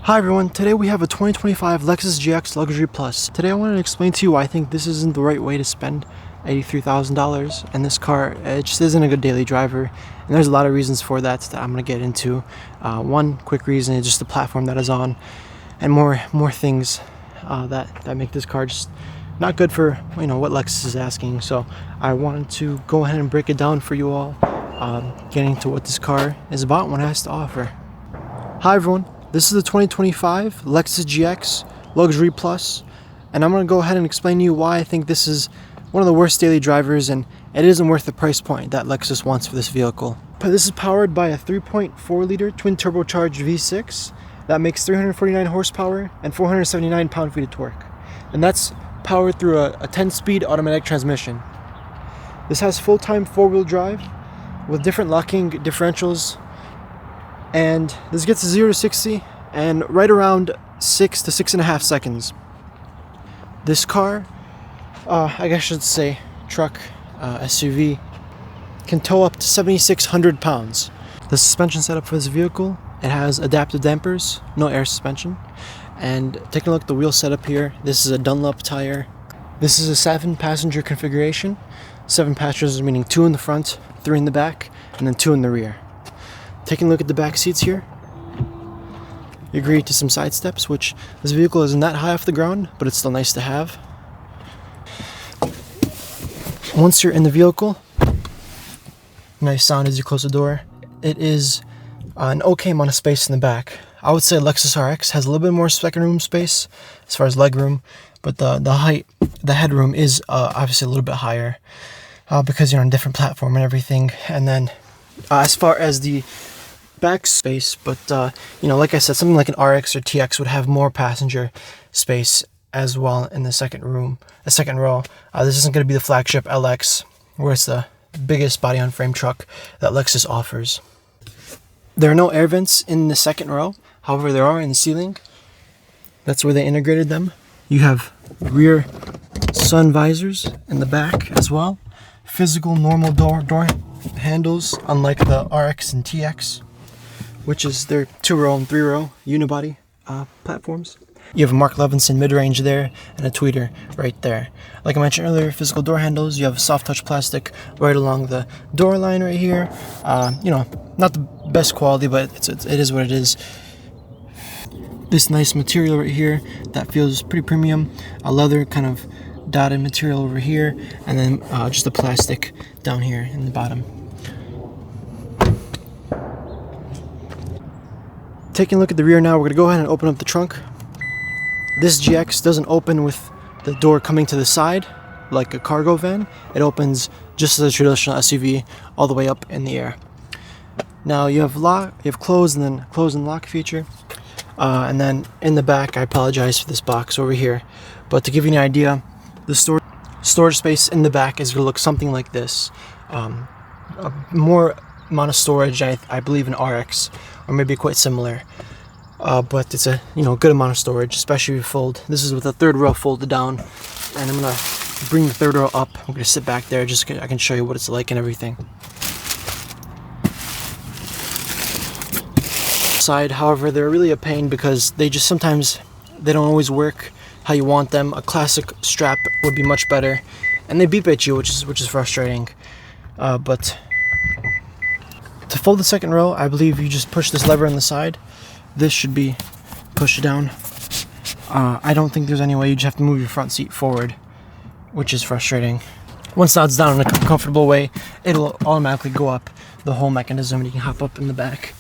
Hi everyone, today we have a 2025 Lexus GX Luxury Plus. Today I wanted to explain to you why I think this isn't the right way to spend $83,000, and this car, it just isn't a good daily driver, and there's a lot of reasons for that I'm going to get into. One quick reason is just the platform that is on, and more things that make this car just not good for what Lexus is asking. So I wanted to go ahead and break it down for you all, getting to what this car is about and what it has to offer. Hi everyone. This is the 2025 Lexus GX Luxury Plus, and I'm going to go ahead and explain to you why I think this is one of the worst daily drivers, and it isn't worth the price point that Lexus wants for this vehicle. But this is powered by a 3.4 liter twin turbocharged V6 that makes 349 horsepower and 479 pound-feet of torque, and that's powered through a 10-speed automatic transmission. This has full-time four-wheel drive with different locking differentials, and this gets to 0 to 60 and right around 6 to 6.5 seconds. This car, I guess I should say truck, SUV, can tow up to 7,600 pounds. The suspension setup for this vehicle, it has adaptive dampers, no air suspension. And taking a look at the wheel setup here, this is a Dunlop tire. This is a 7-passenger configuration. 7 passengers meaning 2 in the front, 3 in the back, and then 2 in the rear. Taking a look at the back seats here, you agree to some side steps, which this vehicle isn't that high off the ground, but it's still nice to have. Once you're in the vehicle, nice sound as you close the door. It is an okay amount of space in the back. I would say Lexus RX has a little bit more second room space as far as leg room, but the headroom is obviously a little bit higher because you're on a different platform and everything. And then as far as the back space, but like I said, something like an RX or TX would have more passenger space as well in the second row. This isn't going to be the flagship LX, where it's the biggest body on frame truck that Lexus offers. There are no air vents in the second row, however there are in the ceiling. That's where they integrated them. You have rear sun visors in the back as well. Physical normal door handles, unlike the RX and TX, which is their 2-row and 3-row unibody platforms. You have a Mark Levinson mid-range there and a tweeter right there. Like I mentioned earlier, physical door handles. You have soft touch plastic right along the door line right here. Not the best quality, but it is what it is. This nice material right here that feels pretty premium. A leather kind of dotted material over here, and then just the plastic down here in the bottom. Taking a look at the rear now, we're going to go ahead and open up the trunk. This GX doesn't open with the door coming to the side like a cargo van. It opens just as a traditional SUV all the way up in the air. Now you have close and then close and lock feature. And then in the back, I apologize for this box over here, but to give you an idea, the storage space in the back is going to look something like this. A more amount of storage, I believe, in RX, or maybe quite similar. But it's a good amount of storage, especially if you fold. This is with the third row folded down, and I'm gonna bring the third row up. I'm gonna sit back there just so I can show you what it's like and everything. Side, however, they're really a pain because they don't always work how you want them. A classic strap would be much better, and they beep at you, which is frustrating. But to fold the second row, I believe you just push this lever on the side. This should be pushed down. I don't think there's any way. You just have to move your front seat forward, which is frustrating. Once that's down in a comfortable way, it'll automatically go up the whole mechanism, and you can hop up in the back.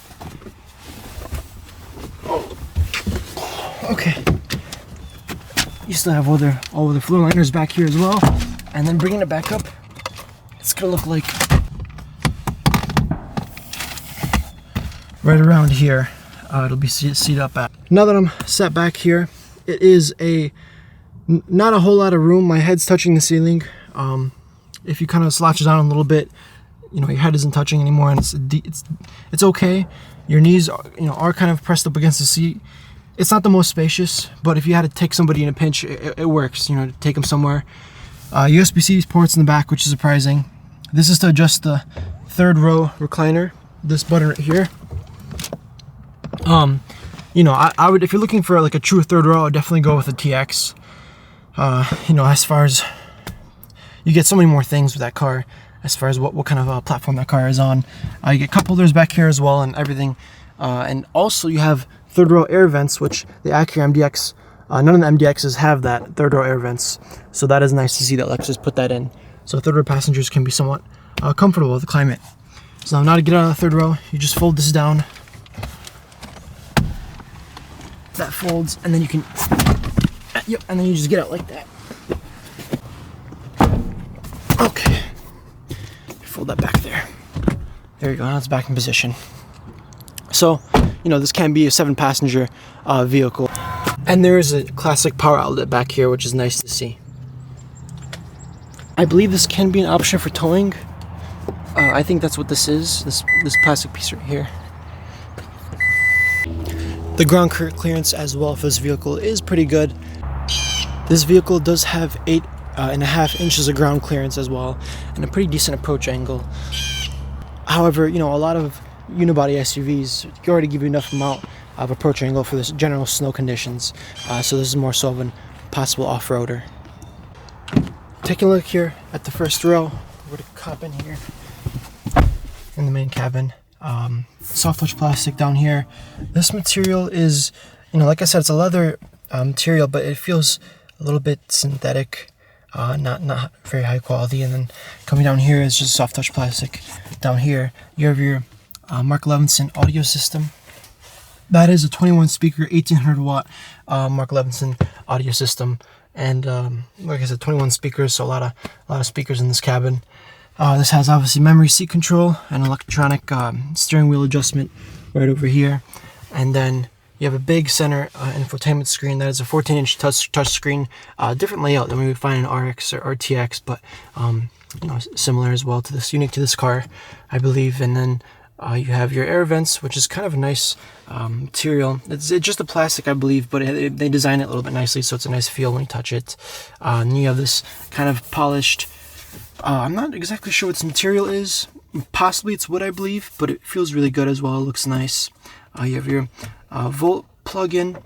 Okay. You still have all the floor liners back here as well, and then bringing it back up, it's gonna look like right around here. It'll be seated up at. Now that I'm sat back here, it is not a whole lot of room. My head's touching the ceiling. If you kind of slouch it down a little bit, your head isn't touching anymore, and it's okay. Your knees are kind of pressed up against the seat. It's not the most spacious, but if you had to take somebody in a pinch, it works. To take them somewhere. USB-C ports in the back, which is surprising. This is to adjust the third row recliner. This button right here. You know, I would, if you're looking for like a true third row, I'd definitely go with a TX. You know, as far as you get so many more things with that car, as far as what kind of platform that car is on. You get cup holders back here as well and everything. And also you have third row air vents, which the Acura MDX, none of the MDXs have that third row air vents. So that is nice to see that Lexus put that in. So third row passengers can be somewhat comfortable with the climate. So now to get out of the third row, you just fold this down. That folds, and then you can, yep, and then you just get out like that. Okay, fold that back there. There you go, now it's back in position. So, you know, this can be a 7-passenger vehicle. And there is a classic power outlet back here, which is nice to see. I believe this can be an option for towing. I think that's what this is, this plastic piece right here. The ground clearance as well for this vehicle is pretty good. This vehicle does have 8.5 inches of ground clearance as well, and a pretty decent approach angle. However, you know, a lot of unibody SUVs can already give you enough amount of approach angle for this general snow conditions. So this is more so of a possible off-roader. Taking a look here at the first row, we're to cop in here in the main cabin. Soft touch plastic down here. This material is, you know, like I said, it's a leather material, but it feels a little bit synthetic, not very high quality. And then coming down here is just soft touch plastic. Down here you have your Mark Levinson audio system. That is a 21 speaker 1800 watt Mark Levinson audio system, and like I said, 21 speakers, so a lot of speakers in this cabin. This has obviously memory seat control and electronic steering wheel adjustment right over here. And then you have a big center infotainment screen. That is a 14-inch touch screen. Different layout than we would find in RX or RTX, but you know, similar as well to this, unique to this car, I believe. And then you have your air vents, which is kind of a nice material. It's just a plastic, I believe, but they design it a little bit nicely, so it's a nice feel when you touch it. And you have this kind of polished, I'm not exactly sure what this material is. Possibly it's wood, I believe, but it feels really good as well. It looks nice. You have your volt plug-in.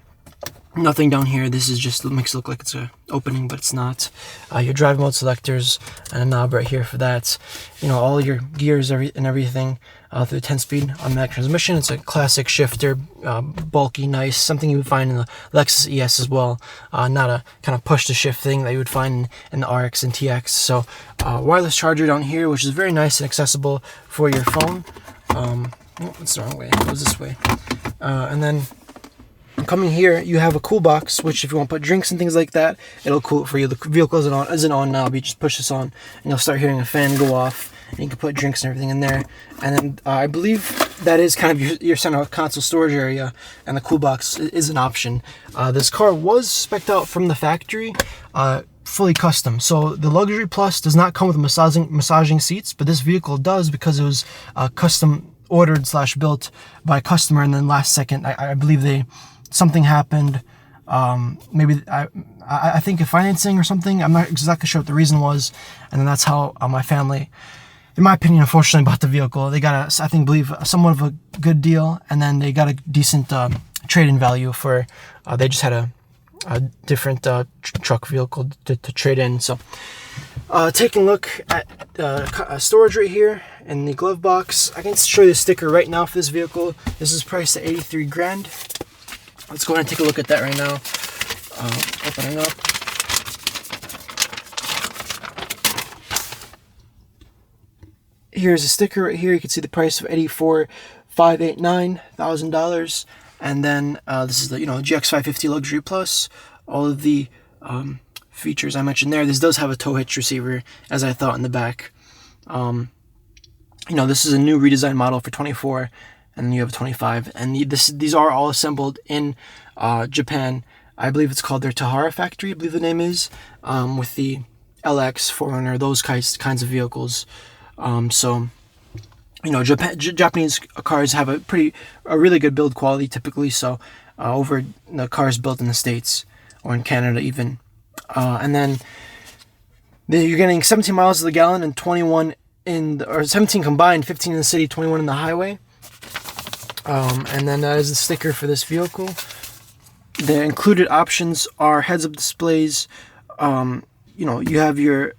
Nothing down here. This is just, it makes it look like it's a opening, but it's not. Your drive mode selectors and a knob right here for that. You know, all your gears and everything through 10-speed automatic transmission. It's a classic shifter, bulky, nice, something you would find in the Lexus ES as well. Not a kind of push-to-shift thing that you would find in the RX and TX. So wireless charger down here, which is very nice and accessible for your phone. Oh, it's the wrong way. It goes this way. And then coming here, you have a cool box, which if you want to put drinks and things like that, it'll cool it for you. The vehicle isn't on now, but you just push this on, and you'll start hearing a fan go off, and you can put drinks and everything in there. And then I believe that is kind of your center console storage area, and the cool box is an option. This car was spec'd out from the factory, fully custom. So the Luxury Plus does not come with massaging seats, but this vehicle does, because it was custom ordered / built by a customer, and then last second, I believe something happened. Maybe I think of financing or something. I'm not exactly sure what the reason was, and then that's how my family, in my opinion, unfortunately, bought the vehicle. They got believe somewhat of a good deal, and then they got a decent trade-in value for. They just had a different truck vehicle to trade in. So, taking a look at storage right here in the glove box. I can show you the sticker right now for this vehicle. This is priced at $83,000. Let's go ahead and take a look at that right now. Opening up. Here's a sticker right here. You can see the price of $84,589,000, and then this is the GX550 Luxury Plus. All of the features I mentioned there. This does have a tow hitch receiver, as I thought, in the back. This is a new redesigned model for 24. And then you have a 25, and these are all assembled in Japan. I believe it's called their Tahara factory, I believe the name is, with the LX, 4Runner, those kinds of vehicles. Japanese cars have a really good build quality typically, so over the cars built in the States or in Canada even. And then you're getting 17 miles to the gallon and 21 17 combined, 15 in the city, 21 in the highway. And then that is the sticker for this vehicle. The included options are heads-up displays. You have your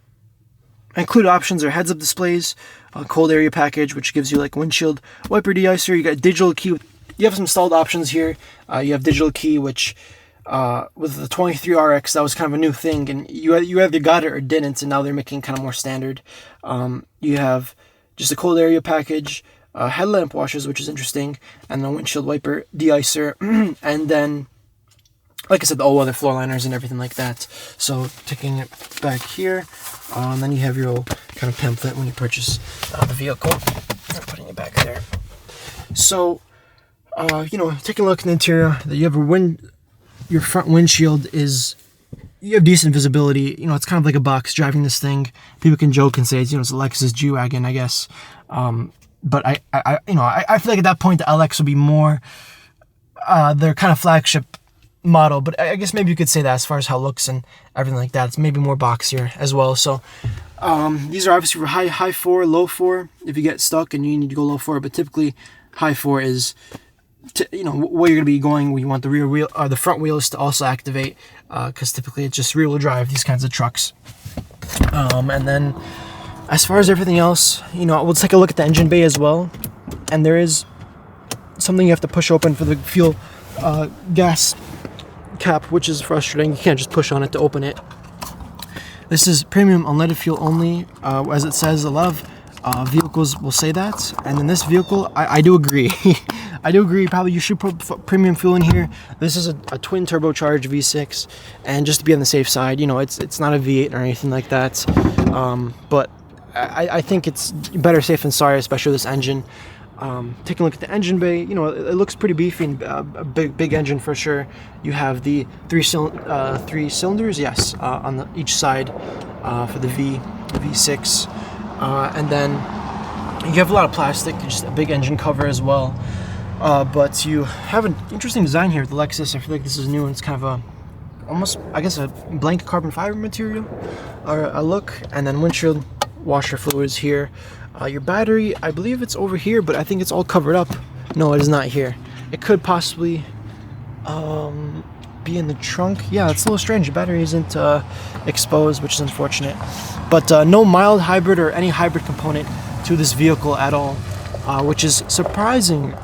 included options are heads-up displays, cold area package, which gives you like windshield wiper deicer. You got digital key. You have some installed options here. You have digital key, which with the 23RX, that was kind of a new thing, and you either got it or didn't, and now they're making kind of more standard. You have just a cold area package, headlamp washers, which is interesting, and the windshield wiper deicer, and then, like I said, all other floor liners and everything like that. So taking it back here, and then you have your old kind of pamphlet when you purchase the vehicle. I'm putting it back there. So, taking a look in the interior, you have your front windshield you have decent visibility. It's kind of like a box driving this thing. People can joke and say it's a Lexus G-Wagon, I guess. But I feel like at that point the LX would be more their kind of flagship model. But I guess maybe you could say that as far as how it looks and everything like that. It's maybe more boxier as well. So these are obviously for high 4, low 4. If you get stuck and you need to go low 4, but typically high 4 is where you're going to be going. We want the rear wheel, the front wheels to also activate, because typically it's just rear wheel drive, these kinds of trucks. And then as far as everything else, we'll take a look at the engine bay as well. And there is something you have to push open for the fuel gas cap, which is frustrating. You can't just push on it to open it. This is premium unleaded fuel only, as it says. A lot of vehicles will say that, and in this vehicle, I do agree. I do agree. Probably you should put premium fuel in here. This is a twin turbocharged V6, and just to be on the safe side, it's not a V8 or anything like that. But I think it's better safe than sorry, especially with this engine. Taking a look at the engine bay, it looks pretty beefy and a big engine for sure. You have the three cylinders, yes, on each side for the V6, and then you have a lot of plastic, just a big engine cover as well. But you have an interesting design here with the Lexus. I feel like this is new, and it's kind of almost, I guess, a blank carbon fiber material or a look. And then windshield washer fluids here. Your battery, I believe it's over here, but I think it's all covered up. No, it is not here. It could possibly be in the trunk. Yeah, it's a little strange. The battery isn't exposed, which is unfortunate. But no mild hybrid or any hybrid component to this vehicle at all, which is surprising.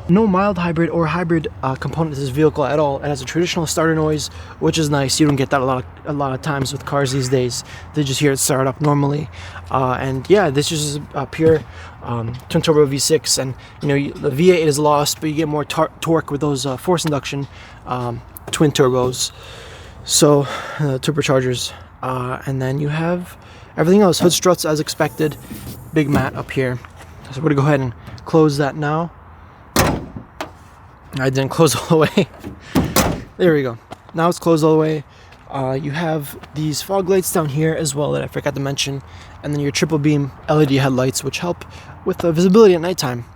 No mild hybrid or hybrid component to this vehicle at all. It has a traditional starter noise, which is nice. You don't get that a lot of times with cars these days. They just hear it start up normally. And yeah, this is a pure twin turbo V6, and the V8 is lost, but you get more torque with those force induction twin turbos. So turbochargers, and then you have everything else. Hood struts as expected. Big mat up here. So we're gonna go ahead and close that now. I didn't close all the way. There we go. Now it's closed all the way. You have these fog lights down here as well that I forgot to mention, and then your triple beam LED headlights, which help with the visibility at nighttime.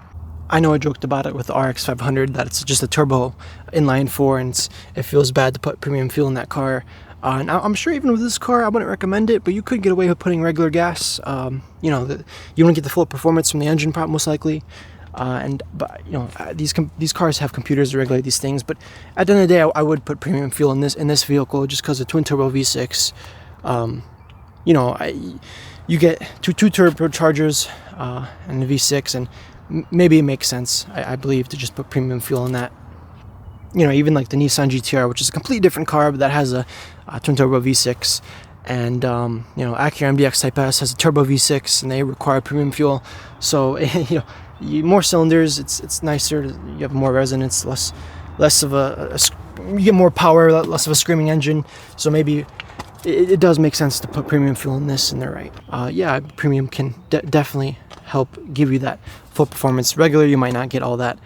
I know I joked about it with the RX 500 that it's just a turbo inline 4, and it feels bad to put premium fuel in that car. And I'm sure even with this car, I wouldn't recommend it, but you could get away with putting regular gas. You don't get the full performance from the engine, most likely. These cars have computers to regulate these things. But at the end of the day, I would put premium fuel in this vehicle just because of twin turbo V6. You get two turbochargers and the V6, and maybe it makes sense, I believe, to just put premium fuel in that. Even like the Nissan GTR, which is a completely different car, but that has a twin turbo V6, and Acura MDX Type S has a turbo V6, and they require premium fuel. So more cylinders, it's nicer. You have more resonance, less of you get more power, less of a screaming engine. So maybe it does make sense to put premium fuel in this, and they're right. Yeah, premium can definitely help give you that full performance. Regular, you might not get all that